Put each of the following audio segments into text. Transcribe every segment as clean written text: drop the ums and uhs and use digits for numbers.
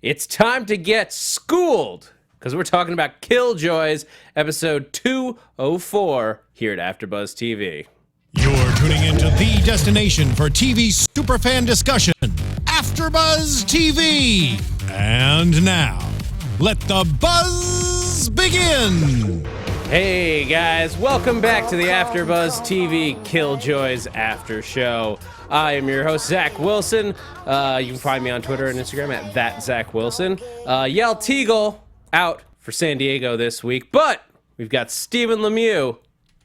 It's time to get schooled, because we're talking about Killjoys, episode 204, here at AFTERBUZZ TV. You're tuning into the destination for TV superfan discussion, AFTERBUZZ TV. And now, let the buzz begin. Hey guys, welcome back to the AFTERBUZZ TV Killjoys After Show. I am your host, Zach Wilson. You can find me on Twitter and Instagram at @ZachWilson. Yell Teagle out for San Diego this week, but we've got Stephen Lemieux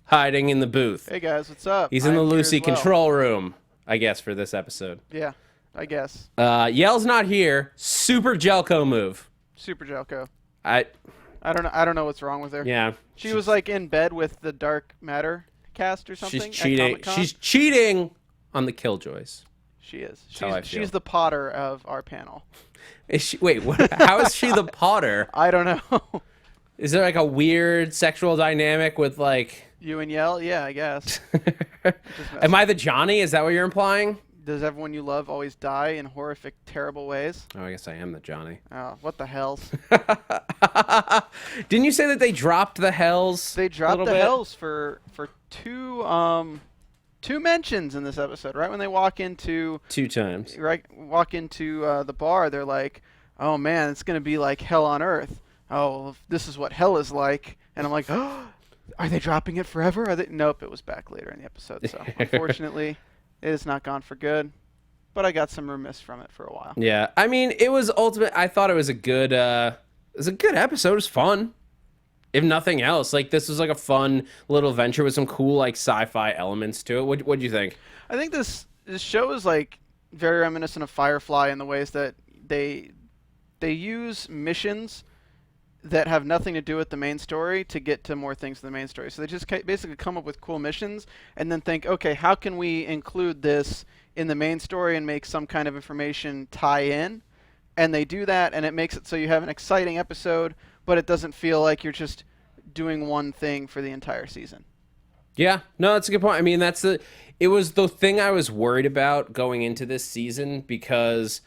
hiding in the booth. Hey guys, what's up? He's in the Lucy control room, I guess, for this episode. Yeah, I guess. Yell's not here. Super Jelko move. Super Jelko. I don't know what's wrong with her. Yeah. She was like in bed with the Dark Matter cast or something. She's cheating. She's cheating on the Killjoys. She is. She's the Potter of our panel. Is she? Wait, what, how is she the Potter? I don't know. Is there like a weird sexual dynamic with like you and Yell? Yeah, I guess. Am I the Johnny? Is that what you're implying? Does everyone you love always die in horrific, terrible ways? Oh, I guess I am the Johnny. Oh, what the hells? Didn't you say that they dropped the hells? They dropped the hells for two mentions in this episode. Right when they walk into two times. Walk into the bar, they're like, "Oh man, it's gonna be like hell on earth. Oh, this is what hell is like." And I'm like, "Oh, are they dropping it forever? Are they?" Nope, it was back later in the episode. So unfortunately. It is not gone for good, but I got some remiss from it for a while. Yeah, I mean, it was ultimate. I thought it was a good episode. It was fun, if nothing else. Like, this was like a fun little venture with some cool like sci-fi elements to it. What'd you think? I think this show is like very reminiscent of Firefly in the ways that they use missions that have nothing to do with the main story to get to more things in the main story. So they just basically come up with cool missions and then think, okay, how can we include this in the main story and make some kind of information tie in? And they do that, and it makes it so you have an exciting episode, but it doesn't feel like you're just doing one thing for the entire season. Yeah, no, that's a good point. I mean, it was the thing I was worried about going into this season, because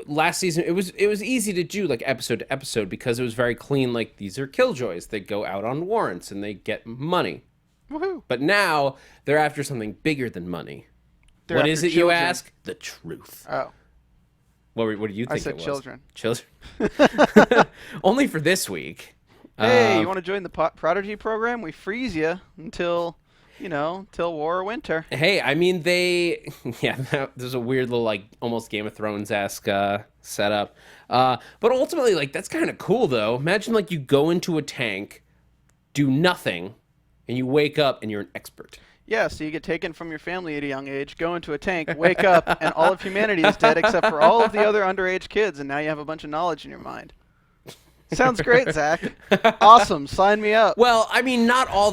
last season it was easy to do like episode to episode because it was very clean. Like, these are Killjoys, they go out on warrants and they get money. Woohoo! But now they're after something bigger than money. What is it, children. you ask? The truth. Oh, what do you think? I said it was? Children. Only for this week. Hey, you want to join the Prodigy program? We freeze you until war or winter. Hey, I mean, there's a weird little, like, almost Game of Thrones-esque setup. But ultimately, like, that's kind of cool, though. Imagine, like, you go into a tank, do nothing, and you wake up and you're an expert. Yeah, so you get taken from your family at a young age, go into a tank, wake up, and all of humanity is dead except for all of the other underage kids, and now you have a bunch of knowledge in your mind. Sounds great, Zach. Awesome. Sign me up. Well, I mean, not all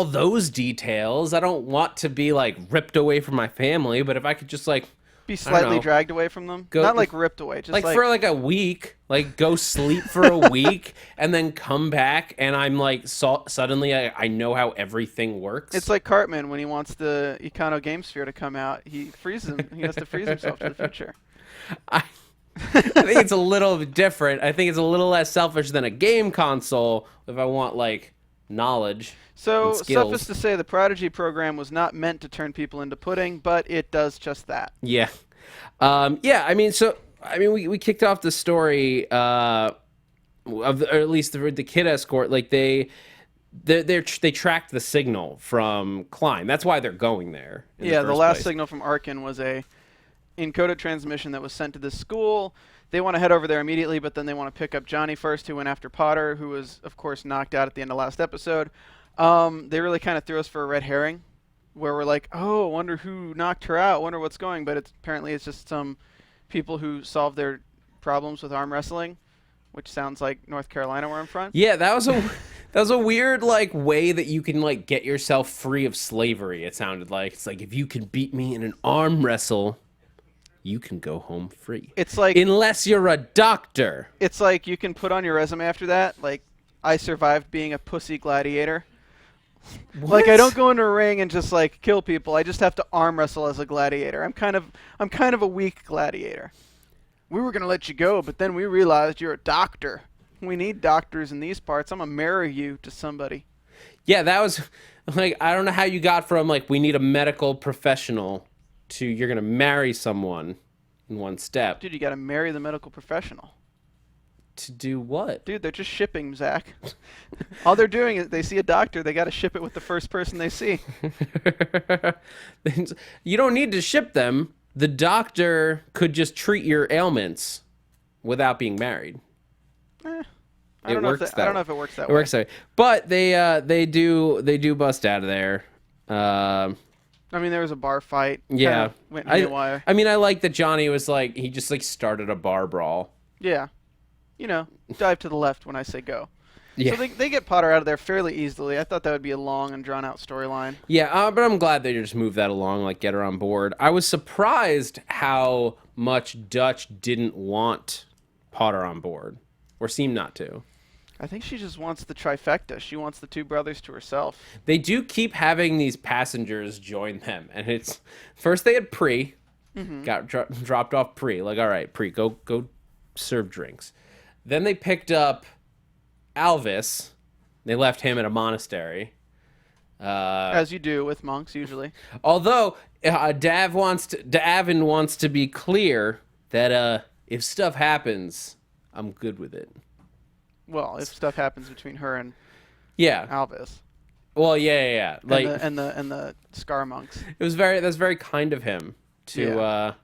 those details. I don't want to be like ripped away from my family, but if I could just like be slightly dragged away from them, not like ripped away, just like for like a week, like go sleep for a week and then come back, and I'm like suddenly I know how everything works. It's like Cartman when he wants the Econo Game Sphere to come out. He freezes him. He has to freeze himself to the future. I think it's a little different. I think it's a little less selfish than a game console if I want, like, knowledge. So, suffice to say, the Prodigy program was not meant to turn people into pudding, but it does just that. Yeah. I mean, we kicked off the story or at least the kid escort. Like, they tracked the signal from Klein. That's why they're going there. Yeah, the last signal from Arkin was a encoded transmission that was sent to this school. They want to head over there immediately, but then they want to pick up Johnny first, who went after Potter, who was, of course, knocked out at the end of last episode. They really kind of threw us for a red herring, where we're like, oh, wonder who knocked her out, wonder what's going, but apparently it's just some people who solved their problems with arm wrestling, which sounds like North Carolina where I'm from. Yeah, that was a weird like way that you can like get yourself free of slavery. It sounded like it's like, if you can beat me in an arm wrestle, you can go home free. It's like, unless you're a doctor. It's like you can put on your resume after that, like, I survived being a pussy gladiator. What? Like, I don't go into a ring and just like kill people. I just have to arm wrestle as a gladiator. I'm kind of a weak gladiator. we were gonna let you go, but then we realized you're a doctor. We need doctors in these parts. I'm gonna marry you to somebody. Yeah, that was like, I don't know how you got from like, we need a medical professional to you're gonna marry someone in one step. Dude, you gotta marry the medical professional. To do what? Dude, they're just shipping, Zach. All they're doing is they see a doctor, they gotta ship it with the first person they see. You don't need to ship them. The doctor could just treat your ailments without being married. I don't know if it works that way. It works that way. But they do bust out of there. I mean, there was a bar fight. Yeah. Went haywire. I mean, I like that Johnny was like, he just like started a bar brawl. Yeah. You know, dive to the left when I say go. Yeah. So they get Potter out of there fairly easily. I thought that would be a long and drawn out storyline. Yeah, but I'm glad they just moved that along, like get her on board. I was surprised how much Dutch didn't want Potter on board, or seemed not to. I think she just wants the trifecta. She wants the two brothers to herself. They do keep having these passengers join them, and it's first they had Pre, got dropped off Pre, like all right, Pre, go serve drinks. Then they picked up Alvis. They left him at a monastery. As you do with monks, usually. Although Davin wants to be clear that if stuff happens, I'm good with it. Well, if stuff happens between her and Yeah. Alvis. Well, yeah. Like and the Scar monks. that's very kind of him to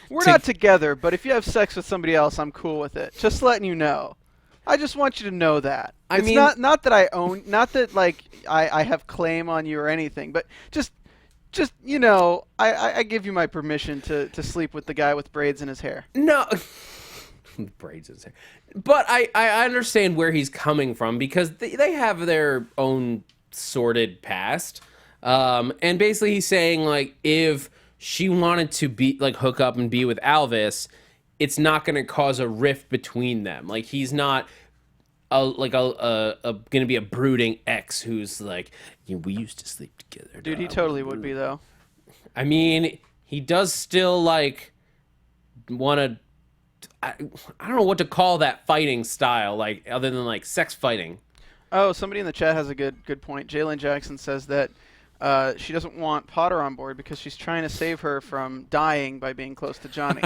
We're not together, but if you have sex with somebody else, I'm cool with it. Just letting you know. I just want you to know that. I It's mean, not that I own, not that like I have claim on you or anything, but just you know, I give you my permission to sleep with the guy with braids in his hair. No. Braids in his hair. But I understand where he's coming from because they have their own sordid past. And basically he's saying like if she wanted to be like hook up and be with Alvis, it's not going to cause a rift between them. Like he's not going to be a brooding ex who's like, we used to sleep together. Dude, he totally would be though. I mean, he does still like want to. I don't know what to call that fighting style, like other than like sex fighting. Oh, somebody in the chat has a good point. Jalen Jackson says that she doesn't want Potter on board because she's trying to save her from dying by being close to Johnny.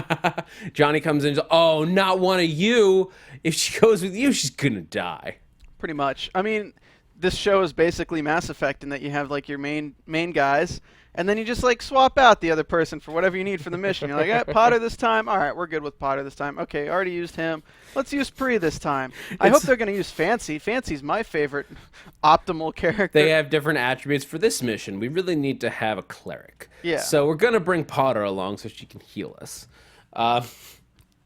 Johnny comes in and says, oh, not one of you. If she goes with you, she's going to die. Pretty much. I mean, this show is basically Mass Effect in that you have like your main guys, and then you just like swap out the other person for whatever you need for the mission. You're like, Potter this time? All right, we're good with Potter this time. Okay, already used him. Let's use Pre this time. I hope they're going to use Fancy. Fancy's my favorite optimal character. They have different attributes for this mission. We really need to have a cleric. Yeah. So we're going to bring Potter along so she can heal us.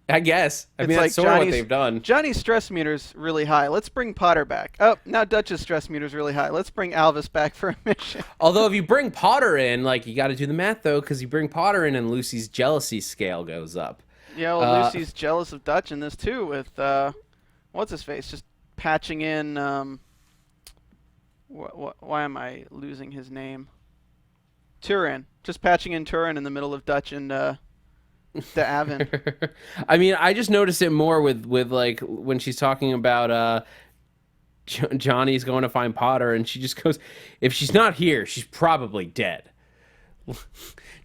I guess. I mean, that's sort of what they've done. Johnny's stress meter's really high. Let's bring Potter back. Oh, now Dutch's stress meter's really high. Let's bring Alvis back for a mission. Although if you bring Potter in, like, you got to do the math, though, because you bring Potter in and Lucy's jealousy scale goes up. Yeah, well, Lucy's jealous of Dutch in this, too, with, what's-his-face? Just patching in, why am I losing his name? Turin. Just patching in Turin in the middle of Dutch and, the Avon. I mean, I just noticed it more with like when she's talking about Johnny's going to find Potter, and she just goes, "If she's not here, she's probably dead."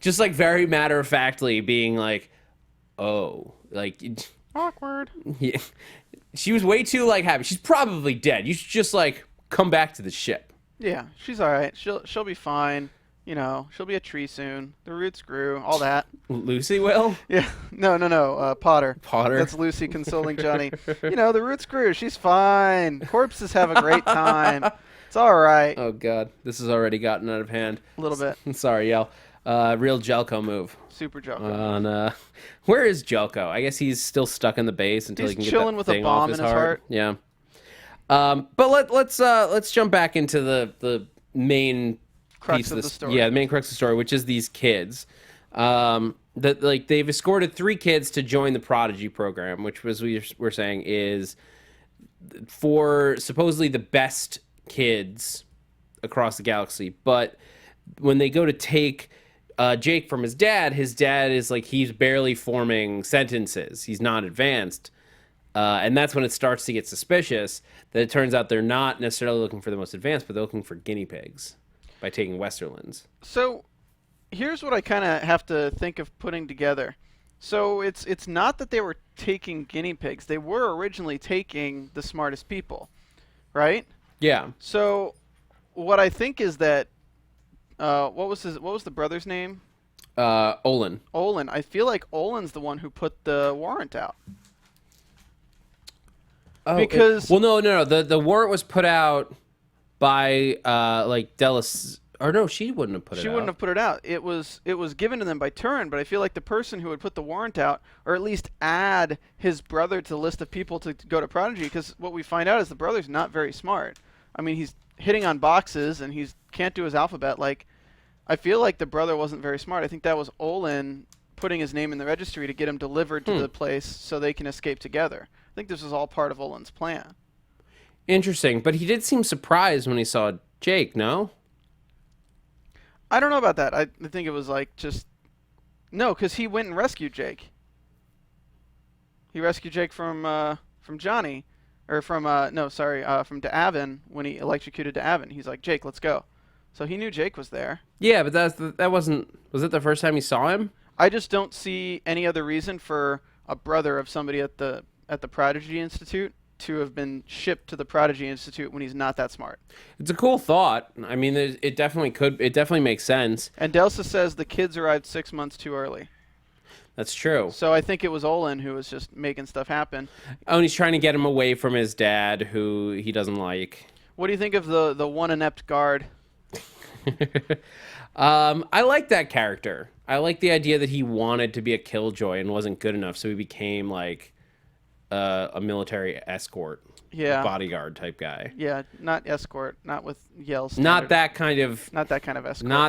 Just like very matter of factly, being like, "Oh, like awkward." Yeah, she was way too like happy. She's probably dead. You should just like come back to the ship. Yeah, she's all right. She'll be fine. You know, she'll be a tree soon. The roots grew, all that. Lucy will? Yeah. No. Potter. Potter? That's Lucy consoling Johnny. You know, the roots grew. She's fine. Corpses have a great time. It's all right. Oh, God. This has already gotten out of hand. A little bit. Sorry, Yell. Real Jelko move. Super Jelko. On, where is Jelko? I guess he's still stuck in the base until he can get that chilling with a thing bomb off his in his heart. Yeah. But let's jump back into the main crux of the story. Yeah, the main crux of the story, which is these kids. That like they've escorted 3 kids to join the Prodigy program, which was we're saying is for supposedly the best kids across the galaxy. But when they go to take Jake from his dad is like he's barely forming sentences. He's not advanced. And that's when it starts to get suspicious that it turns out they're not necessarily looking for the most advanced, but they're looking for guinea pigs by taking Westerlands. So here's what I kind of have to think of putting together. So it's not that they were taking guinea pigs. They were originally taking the smartest people, right? Yeah. So what I think is that what was the brother's name? Olin. Olin. I feel like Olin's the one who put the warrant out. Oh, because no. The warrant was put out by like Delis, or no, she wouldn't have put it out. She wouldn't have put it out. It was given to them by Turin, but I feel like the person who would put the warrant out, or at least add his brother to the list of people to go to Prodigy, because what we find out is the brother's not very smart. I mean, he's hitting on boxes and he can't do his alphabet. Like, I feel like the brother wasn't very smart. I think that was Olin putting his name in the registry to get him delivered to the place so they can escape together. I think this was all part of Olin's plan. Interesting, but he did seem surprised when he saw Jake, no? I don't know about that. I think it was like just... No, because he went and rescued Jake. He rescued Jake from Johnny. Or from, from D'Avin when he electrocuted D'Avin. He's like, Jake, let's go. So he knew Jake was there. Yeah, but that wasn't... Was it the first time he saw him? I just don't see any other reason for a brother of somebody at the Prodigy Institute to have been shipped to the Prodigy Institute when he's not that smart. It's a cool thought. I mean, it definitely makes sense. And Delsa says the kids arrived 6 months too early. That's true. So I think it was Olin who was just making stuff happen. Oh, and he's trying to get him away from his dad, who he doesn't like. What do you think of the one inept guard? I like that character. I like the idea that he wanted to be a killjoy and wasn't good enough, so he became like a military escort, bodyguard type guy. Yeah, not escort, not with yells. Not that kind of escort. Not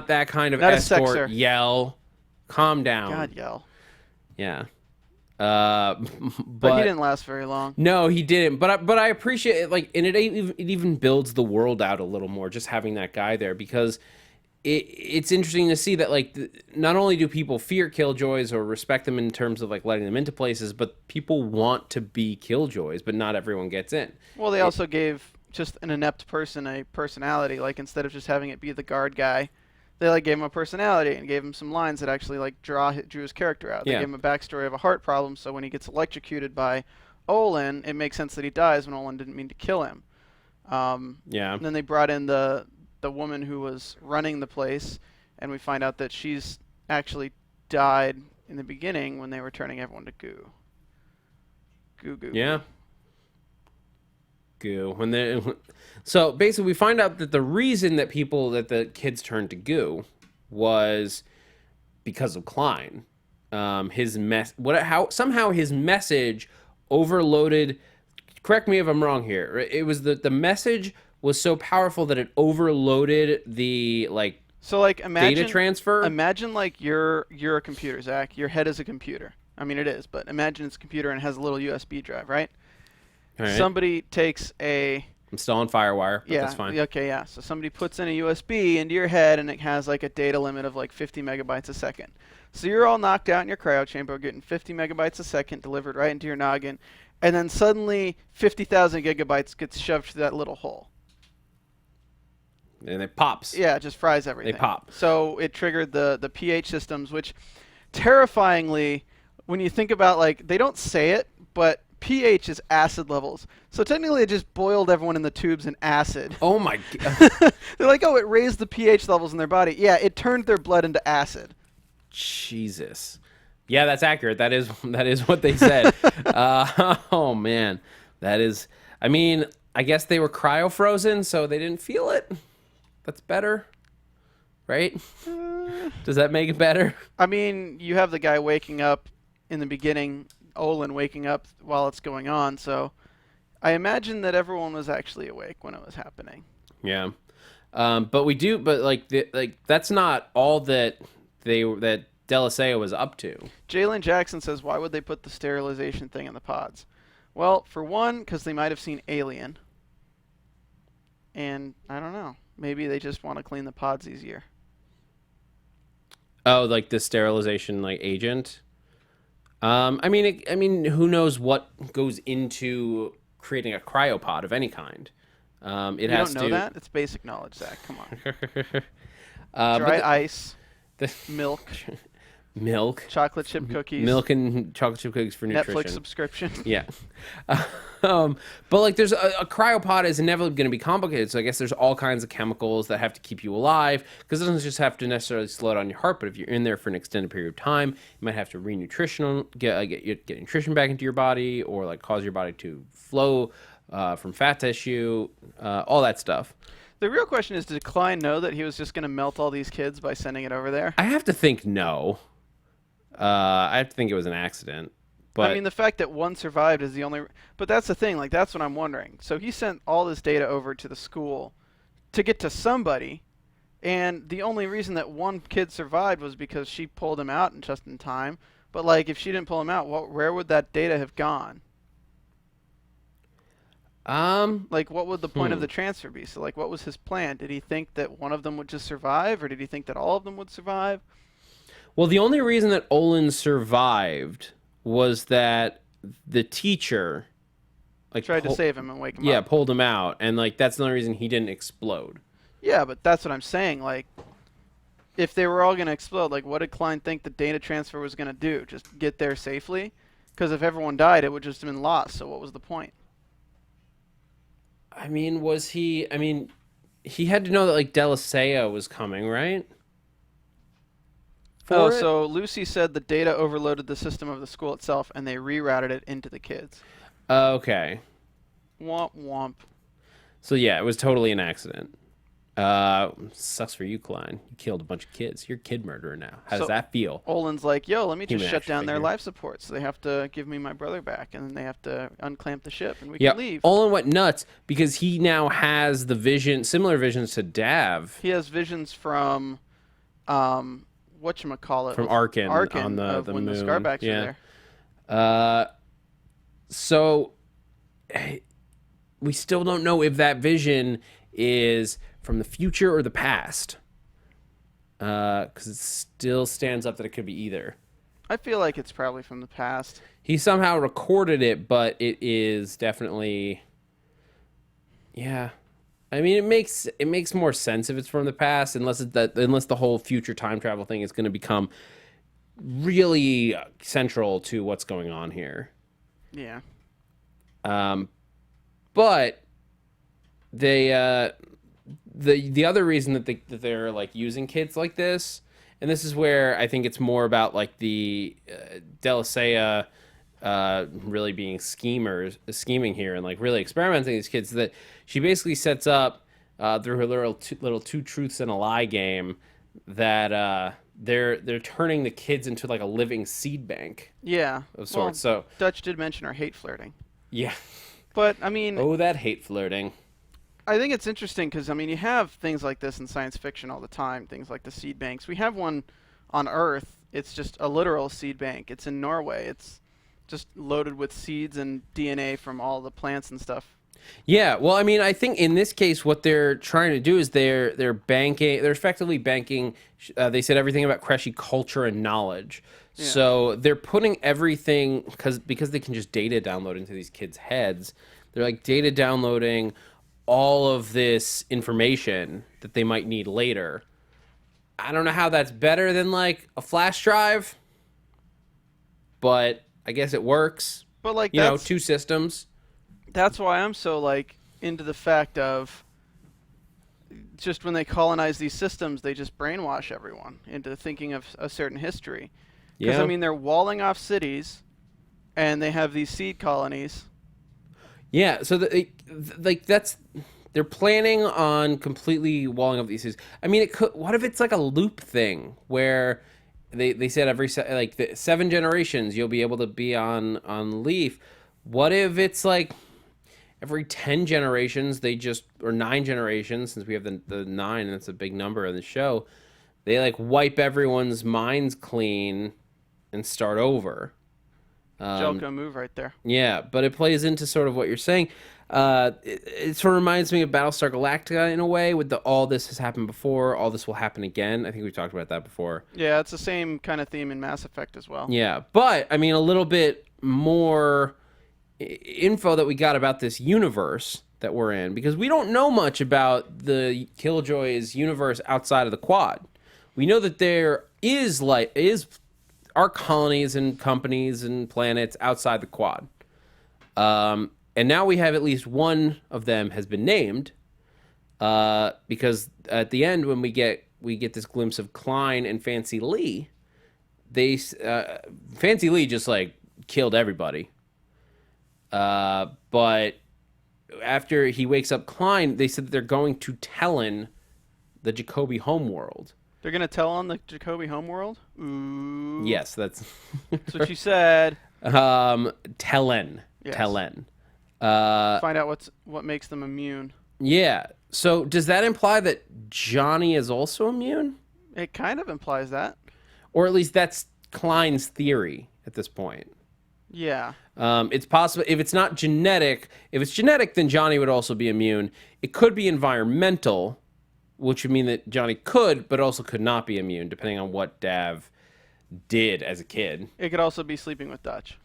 that kind of not escort. A sexer. Yell. Calm down. God, yell. Yeah. But he didn't last very long. No, he didn't. But I appreciate it. Like, and it even builds the world out a little more just having that guy there, because it's interesting to see that like not only do people fear killjoys or respect them in terms of like letting them into places, but people want to be killjoys, but not everyone gets in. Well, they also gave just an inept person a personality. Like, instead of just having it be the guard guy, they like gave him a personality and gave him some lines that actually like drew his character out. They gave him a backstory of a heart problem, so when he gets electrocuted by Olin, it makes sense that he dies when Olin didn't mean to kill him. And then they brought in the woman who was running the place, and we find out that she's actually died in the beginning when they were turning everyone to goo. Goo. Yeah. Goo. So basically, we find out that the reason that the kids turned to goo was because of Klein. Somehow his message overloaded. Correct me if I'm wrong here. It was the message was so powerful that it overloaded the data transfer. Imagine like you're a computer, Zach. Your head is a computer. I mean, it is, but imagine it's a computer and it has a little USB drive, right? All right. Somebody takes a... I'm still on FireWire, but that's fine. Okay, yeah. So somebody puts in a USB into your head, and it has like a data limit of like 50 megabytes a second. So you're all knocked out in your cryo chamber, getting 50 megabytes a second delivered right into your noggin, and then suddenly 50,000 gigabytes gets shoved through that little hole. And it pops. Yeah, it just fries everything. They pop. So it triggered the pH systems, which terrifyingly, when you think about, like, they don't say it, but pH is acid levels. So technically it just boiled everyone in the tubes in acid. Oh my God. They're like, oh, it raised the pH levels in their body. Yeah, it turned their blood into acid. Jesus. Yeah, that's accurate. That is what they said. Oh man. That is, I mean, I guess they were cryo frozen, so they didn't feel it. That's better. Right? Does that make it better? I mean, you have the guy waking up in the beginning, Olin waking up while it's going on, so I imagine that everyone was actually awake when it was happening. Yeah. But that's not all that Deliseo was up to. Jalen Jackson says, why would they put the sterilization thing in the pods? Well, for one, because they might have seen Alien. And I don't know. Maybe they just want to clean the pods easier. Oh, like the sterilization like agent. I mean, who knows what goes into creating a cryopod of any kind? It You has don't know to. that? It's basic knowledge, Zach. Come on. But Dry ice, the milk, milk, chocolate chip cookies, milk and chocolate chip cookies for nutrition. Netflix subscription. Yeah. But like there's a cryopod is inevitably going to be complicated. So I guess there's all kinds of chemicals that have to keep you alive because it doesn't just have to necessarily slow down your heart. But if you're in there for an extended period of time, you might have to get nutrition back into your body or like cause your body to flow from fat tissue, all that stuff. The real question is, did Klein know that he was just going to melt all these kids by sending it over there? I have to think no. I have to think it was an accident. But I mean, the fact that one survived is the only... But that's the thing. Like, that's what I'm wondering. So he sent all this data over to the school to get to somebody, and the only reason that one kid survived was because she pulled him out just in time. But, like, if she didn't pull him out, where would that data have gone? Like, what would the point of the transfer be? So, like, what was his plan? Did he think that one of them would just survive, or did he think that all of them would survive? Well, the only reason that Olin survived was that the teacher like Tried to save him and wake him up. Yeah, pulled him out, and like that's the only reason he didn't explode. Yeah, but that's what I'm saying. Like, if they were all going to explode, like, what did Klein think the data transfer was going to do? Just get there safely? Because if everyone died, it would just have been lost. So what was the point? I mean, he had to know that like Delisea was coming, right? So Lucy said the data overloaded the system of the school itself, and they rerouted it into the kids. Okay. Womp womp. So yeah, it was totally an accident. Sucks for you, Klein. You killed a bunch of kids. You're a kid murderer now. How does that feel? Olin's like, yo, let me just shut down their figure. life support. So they have to give me my brother back, and then they have to unclamp the ship, and we Yeah, can leave. Olin went nuts because he now has the vision, similar visions to Dav. He has visions from, whatchamacallit? From Arkin on the when moon. the Scarbacks Yeah. are there. So we still don't know if that vision is from the future or the past. Because it still stands up that it could be either. I feel like it's probably from the past. He somehow recorded it, but it is definitely... Yeah. I mean, it makes more sense if it's from the past, unless the whole future time travel thing is going to become really central to what's going on here. Yeah. But they the other reason that they're like using kids like this, and this is where I think it's more about like the Delisea really being scheming here and like really experimenting with these kids, that she basically sets up through her little two truths and a lie game that they're turning the kids into like a living seed bank. Yeah. Of sorts. So Dutch did mention her hate flirting. Yeah. But I mean, Oh, that hate flirting. I think it's interesting because I mean, you have things like this in science fiction all the time. Things like the seed banks. We have one on Earth. It's just a literal seed bank. It's in Norway. It's just loaded with seeds and DNA from all the plants and stuff. Yeah, well, I mean, I think in this case, what they're trying to do is they're effectively banking. They said everything about Kreshi culture and knowledge. Yeah. So they're putting everything because they can just data download into these kids' heads. They're like data downloading all of this information that they might need later. I don't know how that's better than like a flash drive, but I guess it works. But like, you know, two systems. That's why I'm so like into the fact of just when they colonize these systems, they just brainwash everyone into thinking of a certain history. Because I mean, they're walling off cities, and they have these seed colonies. Yeah, so they're planning on completely walling off these cities. I mean, what if it's like a loop thing where they said every 7 generations you'll be able to be on Leaf. What if it's like every 10 generations or 9 generations, since we have the 9 and that's a big number in the show, they like wipe everyone's minds clean and start over. Joko move right there. Yeah, but it plays into sort of what you're saying. It sort of reminds me of Battlestar Galactica in a way, with all this has happened before, all this will happen again. I think we talked about that before. Yeah, it's the same kind of theme in Mass Effect as well. Yeah, but I mean, a little bit more info that we got about this universe that we're in, because we don't know much about the Killjoys universe outside of the Quad. We know that there are colonies and companies and planets outside the Quad. And now we have at least one of them has been named, because at the end when we get this glimpse of Klein and Fancy Lee, Fancy Lee just like killed everybody. But after he wakes up Klein, they said that they're going to Talon, the Jacobi homeworld. They're going to tell on the Jacobi homeworld? Ooh. Yes, that's Talon. Yes. Talon. Find out what makes them immune. Yeah. So does that imply that Johnny is also immune? It kind of implies that. Or at least that's Klein's theory at this point. Yeah. It's possible if it's not genetic. If it's genetic, then Johnny would also be immune. It could be environmental, which would mean that Johnny could, but also could not be immune, depending on what Dav did as a kid. It could also be sleeping with Dutch.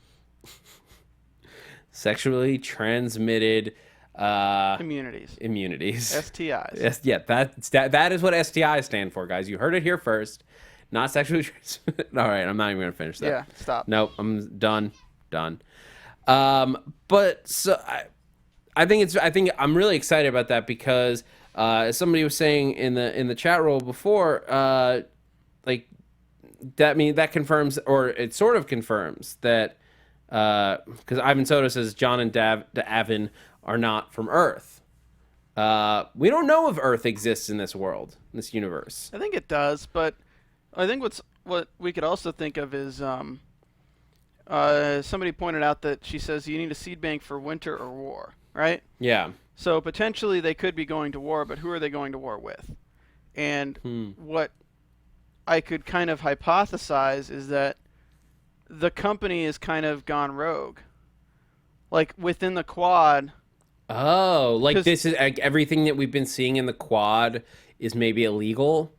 Sexually transmitted immunities. STIs. Yes, yeah, that is what STIs stand for, guys. You heard it here first. Not sexually transmitted. All right, I'm not even going to finish that. Yeah, stop. Nope, I'm done. But so I think I'm really excited about that because as somebody was saying in the chat roll before, like that confirms, or it sort of confirms that because Ivan Soto says John and Davin are not from Earth. We don't know if Earth exists in this world, in this universe. I think it does, but I think what we could also think of is somebody pointed out that she says you need a seed bank for winter or war, right? Yeah. So potentially they could be going to war, but who are they going to war with? And what I could kind of hypothesize is that the company is kind of gone rogue. Like within the Quad. Oh, like this is like everything that we've been seeing in the Quad is maybe illegal?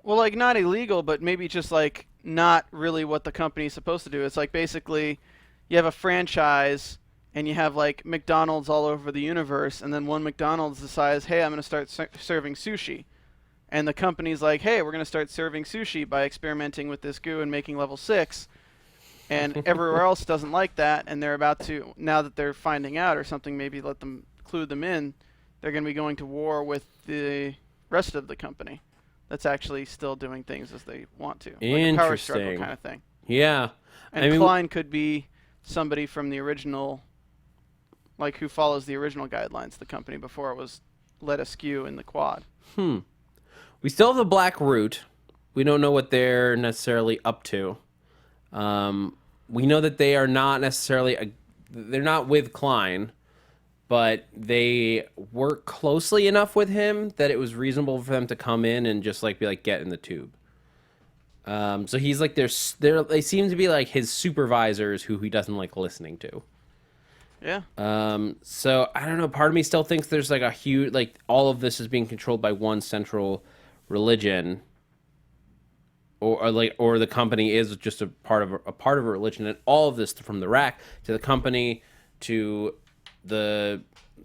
Well, like not illegal, but maybe just like not really what the company is supposed to do. It's like basically you have a franchise and you have like McDonald's all over the universe, and then one McDonald's decides, hey, I'm going to start serving sushi. And the company's like, hey, we're going to start serving sushi by experimenting with this goo and making level 6. And everywhere else doesn't like that, and they're about to, now that they're finding out or something, maybe let them clue them in, they're going to be going to war with the rest of the company that's actually still doing things as they want to. Like a power struggle kind of thing. Yeah. And Klein could be somebody from the original, like who follows the original guidelines of the company before it was led askew in the Quad. We still have the Black Root. We don't know what they're necessarily up to. We know that they are not necessarily they're not with Klein, but they work closely enough with him that it was reasonable for them to come in and just like be like, get in the tube. So he's like they seem to be like his supervisors who he doesn't like listening to. Yeah. So I don't know. Part of me still thinks there's like a huge, like all of this is being controlled by one central religion. Or the company is just a part of a religion, and all of this from the rack to the company to the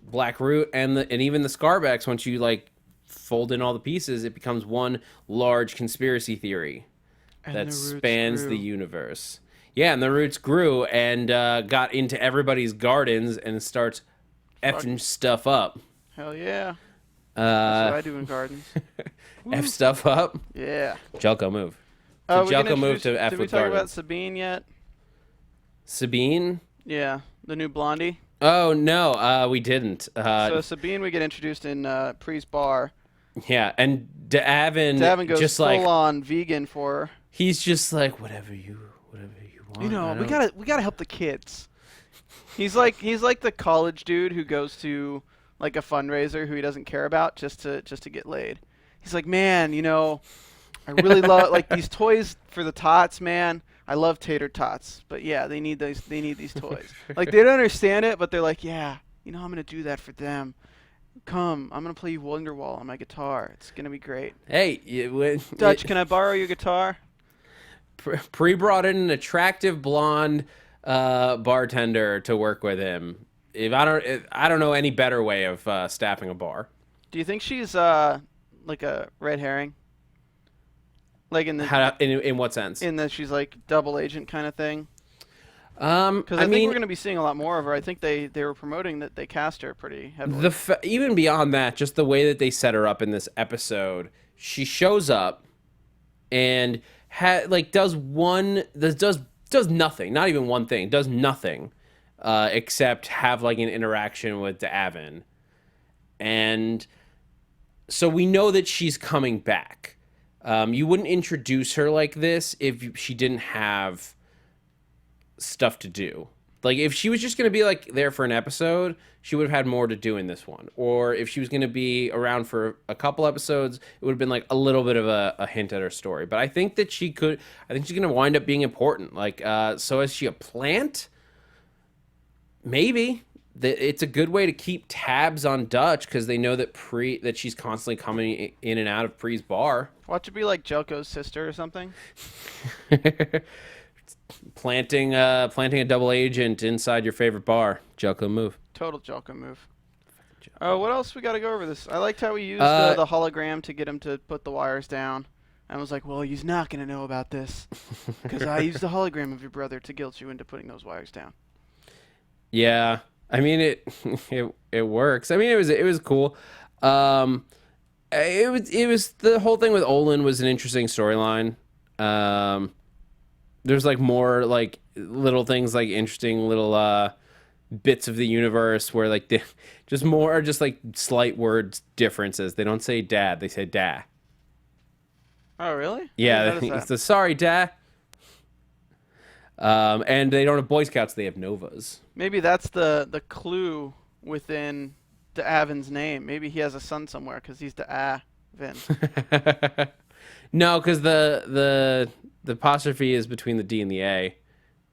Black Root and even the Scarbacks. Once you like fold in all the pieces, it becomes one large conspiracy theory that spans the universe. Yeah, and the roots grew and got into everybody's gardens and starts effing stuff up. Hell yeah! That's what I do in gardens. F stuff up. Yeah. Jelko move. So Jelko moved to F Did with we talk gardens. about Sabine yet? Sabine? Yeah, the new blondie. Oh, no, we didn't. So Sabine, we get introduced in Pre's bar. Yeah, and Davin goes just full like, on vegan for her. He's just like, whatever you want. You know, we gotta help the kids. He's like the college dude who goes to like a fundraiser who he doesn't care about just to get laid. He's like, man, you know, I really love like these toys for the tots, man. I love tater tots, but yeah, they need these toys. Like they don't understand it, but they're like, yeah, I'm gonna do that for them. Come, I'm gonna play you Wonderwall on my guitar. It's gonna be great. Hey, Dutch, can I borrow your guitar? Brought in an attractive blonde bartender to work with him. I don't know any better way of staffing a bar. Do you think she's like a red herring? Like in what sense? In that she's like double agent kind of thing. Because I think we're going to be seeing a lot more of her. I think they were promoting that they cast her pretty heavily. Even beyond that, just the way that they set her up in this episode, she shows up and does nothing, not even one thing, does nothing except have like an interaction with D'Avin, and so we know that she's coming back. You wouldn't introduce her like this if she didn't have stuff to do. Like if she was just going to be like there for an episode, she would have had more to do in this one. Or if she was going to be around for a couple episodes, it would have been like a little bit of a hint at her story. But I think that she's going to wind up being important. Like, so is she a plant? Maybe. It's a good way to keep tabs on Dutch because they know that that she's constantly coming in and out of Pre's bar. Watch it be like Jelko's sister or something. Planting a double agent inside your favorite bar. Jelko move. Total Jelko move. Oh, what else we got to go over this? I liked how we used the hologram to get him to put the wires down. I was like, well, he's not going to know about this because I used the hologram of your brother to guilt you into putting those wires down. Yeah. I mean, it works. I mean, it was cool. It was the whole thing with Olin was an interesting storyline. There's like more like little things, like interesting little bits of the universe where like just like slight word differences. They don't say dad, they say da. Oh, really? Yeah, it's the sorry da. And they don't have Boy Scouts, they have Novas. Maybe that's the clue within D'Avin's name. Maybe he has a son somewhere because he's D'Avin. No, because the apostrophe is between the D and the A.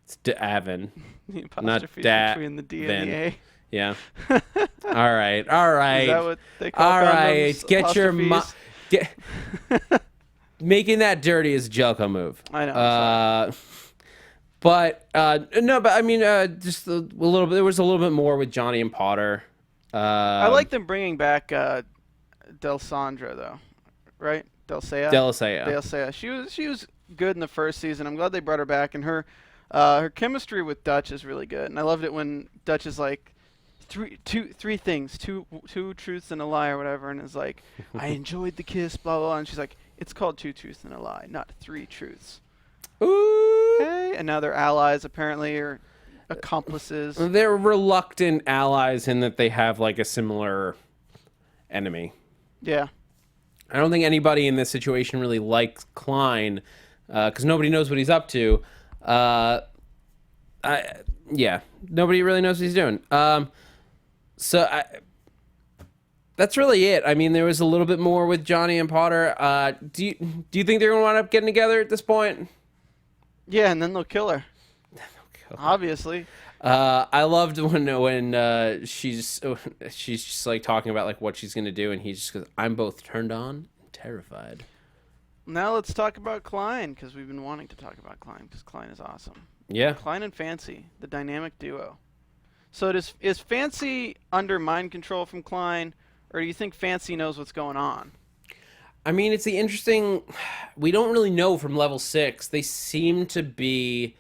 It's D'Avin. The apostrophe is between the D and the A. Yeah. All right. Is that what they call all right. condoms? Get your making that dirty is a Jelko move. I know. But no, but I mean, just a little bit. There was a little bit more with Johnny and Potter. I like them bringing back Delsandra though, right? Delsea. She was good in the first season. I'm glad they brought her back, and her chemistry with Dutch is really good. And I loved it when Dutch is like three things, two truths and a lie or whatever, and is like, I enjoyed the kiss, blah blah, blah. And she's like, it's called 2 truths and a lie, not 3 truths. Ooh. Okay. And now they're allies apparently, or accomplices. They're reluctant allies in that they have like a similar enemy. Yeah. I don't think anybody in this situation really likes Klein because nobody knows what he's up to. Nobody really knows what he's doing. That's really it. I mean, there was a little bit more with Johnny and Potter. Do you think they're going to wind up getting together at this point? Yeah, and then they'll kill her. Obviously. I loved when she's just like talking about like what she's gonna do, and he just goes, "I'm both turned on and terrified." Now let's talk about Klein, because we've been wanting to talk about Klein, because Klein is awesome. Yeah. Klein and Fancy, the dynamic duo. So is Fancy under mind control from Klein, or do you think Fancy knows what's going on? I mean, it's the interesting. We don't really know from level 6. They seem to be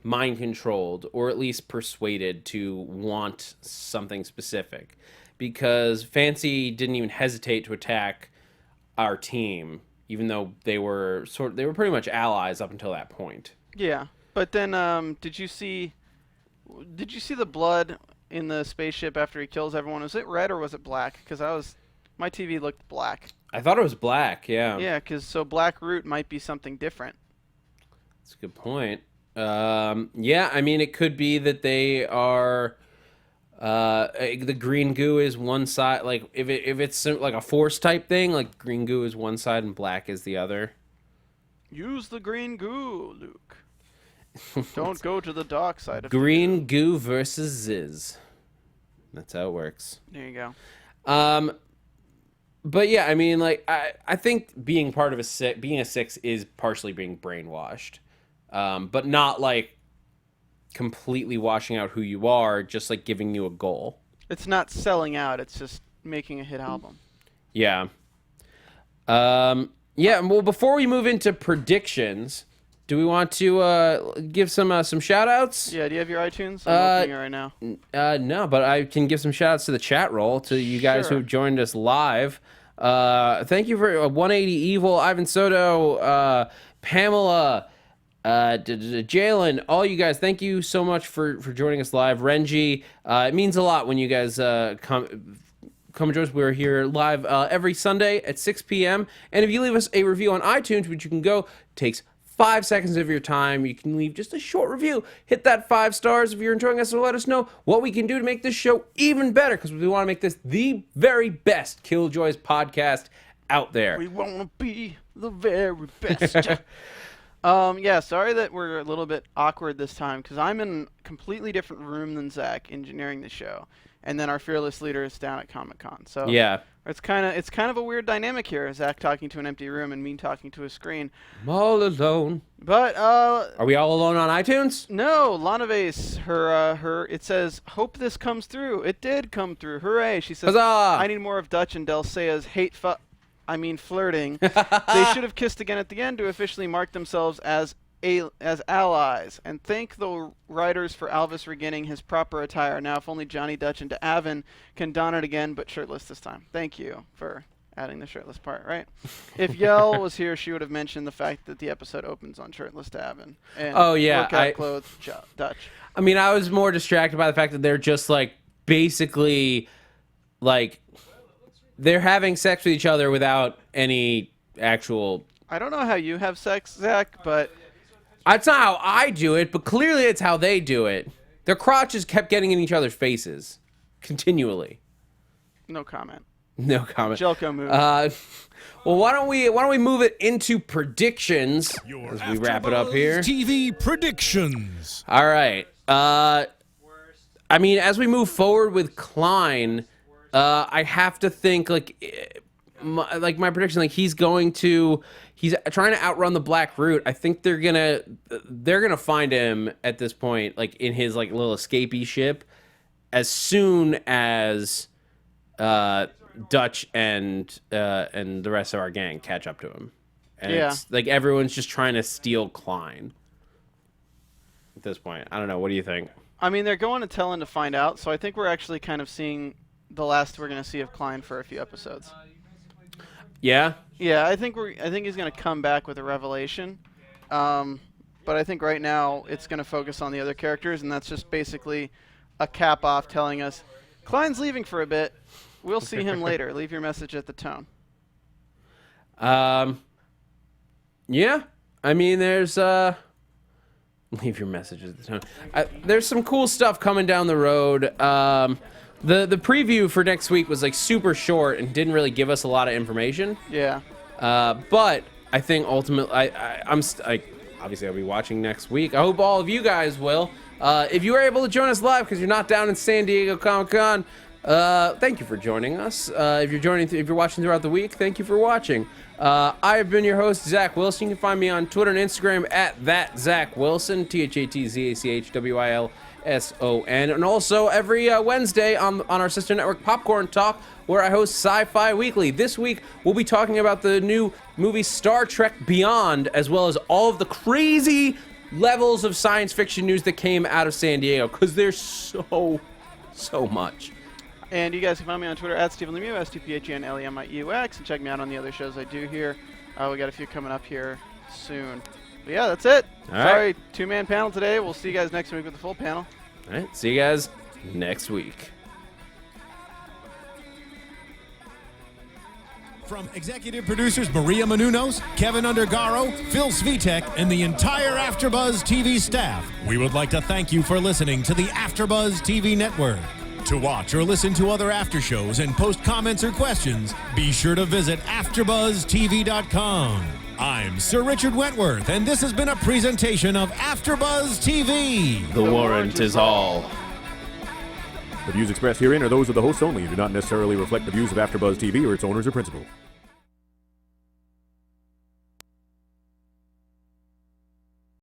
mind controlled, or at least persuaded to want something specific, because Fancy didn't even hesitate to attack our team, even though they were pretty much allies up until that point. Yeah, but then did you see the blood in the spaceship after he kills everyone? Was it red or was it black? Because my TV looked black. I thought it was black. Yeah. Yeah, because Black Root might be something different. That's a good point. Yeah, I mean, it could be that they are. The green goo is one side. Like if it's like a force type thing, like green goo is one side and black is the other. Use the green goo, Luke. Don't go to the dark side of Green goo versus Ziz. That's how it works. There you go. But yeah, I mean, like, I think being part of being a 6 is partially being brainwashed, but not like completely washing out who you are, just like giving you a goal. It's not selling out. It's just making a hit album. Yeah. Yeah. Well, before we move into predictions, do we want to give some shout outs? Yeah. Do you have your iTunes? I'm opening it right now. No, but I can give some shout outs to the chat roll, to you guys who joined us live. Thank you for 180 Evil, Ivan Soto, Pamela, Jalen, all you guys. Thank you so much for joining us live. Renji, it means a lot when you guys come join us. We're here live every Sunday at 6 p.m. And if you leave us a review on iTunes, which you can go, takes 5 seconds of your time. You can leave just a short review. Hit that 5 stars if you're enjoying us, and let us know what we can do to make this show even better, because we want to make this the very best Killjoys podcast out there. We want to be the very best. Yeah, sorry that we're a little bit awkward this time, because I'm in a completely different room than Zach engineering the show, and then our fearless leader is down at Comic-Con. So yeah, it's kind of a weird dynamic here. Zach talking to an empty room and me talking to a screen. I'm all alone. But are we all alone on iTunes? No, Lana Vase, her it says, hope this comes through. It did come through. Hooray. She says, huzzah! I need more of Dutch and Delcea's flirting. They should have kissed again at the end to officially mark themselves as allies, and thank the writers for Alvis regaining his proper attire. Now, if only Johnny Dutch and Avon can don it again, but shirtless this time. Thank you for adding the shirtless part, right? If Yell was here, she would have mentioned the fact that the episode opens on shirtless Avon. And workout clothes, Dutch. I mean, I was more distracted by the fact that they're just like basically like they're having sex with each other without any actual. I don't know how you have sex, Zach, but that's not how I do it, but clearly it's how they do it. Their crotches kept getting in each other's faces continually. No comment. No comment. Jelko move. Well, why don't we move it into predictions as we wrap it up here? TV predictions. All right. I mean, as we move forward with Klein, I have to think my prediction, like he's trying to outrun the Black Root. I think they're gonna find him at this point, like in his like little escapee ship, as soon as Dutch and the rest of our gang catch up to him. And it's like everyone's just trying to steal Klein at this point. I don't know. What do you think? I mean, they're going to Tellin to find out, so I think we're actually kind of seeing the last we're going to see of Klein for a few episodes. Yeah? Yeah, I think he's going to come back with a revelation. But I think right now it's going to focus on the other characters, and that's just basically a cap off telling us Klein's leaving for a bit. We'll see him later. Leave your message at the tone. Yeah. I mean, there's leave your message at the tone. There's some cool stuff coming down the road. The preview for next week was like super short and didn't really give us a lot of information. Yeah. But I think ultimately, obviously I'll be watching next week. I hope all of you guys will. If you were able to join us live because you're not down in San Diego Comic-Con, thank you for joining us. If you're watching throughout the week, thank you for watching. I have been your host, Zach Wilson. You can find me on Twitter and Instagram at @ThatZachWilson, ThatZachWilson, and also every Wednesday on our sister network Popcorn Talk, where I host Sci-Fi Weekly. This week, we'll be talking about the new movie Star Trek Beyond, as well as all of the crazy levels of science fiction news that came out of San Diego, because there's so much. And you guys can find me on Twitter at Stephen Lemieux, StephenLemieux, and check me out on the other shows I do here. We got a few coming up here soon. But yeah, that's it. All Sorry, right. 2-man panel today. We'll see you guys next week with the full panel. All right, see you guys next week. From executive producers Maria Menounos, Kevin Undergaro, Phil Svitek, and the entire AfterBuzz TV staff, we would like to thank you for listening to the AfterBuzz TV network. To watch or listen to other after shows and post comments or questions, be sure to visit AfterBuzzTV.com. I'm Sir Richard Wentworth, and this has been a presentation of AfterBuzz TV. The warrant is all. The views expressed herein are those of the hosts only and do not necessarily reflect the views of AfterBuzz TV or its owners or principals.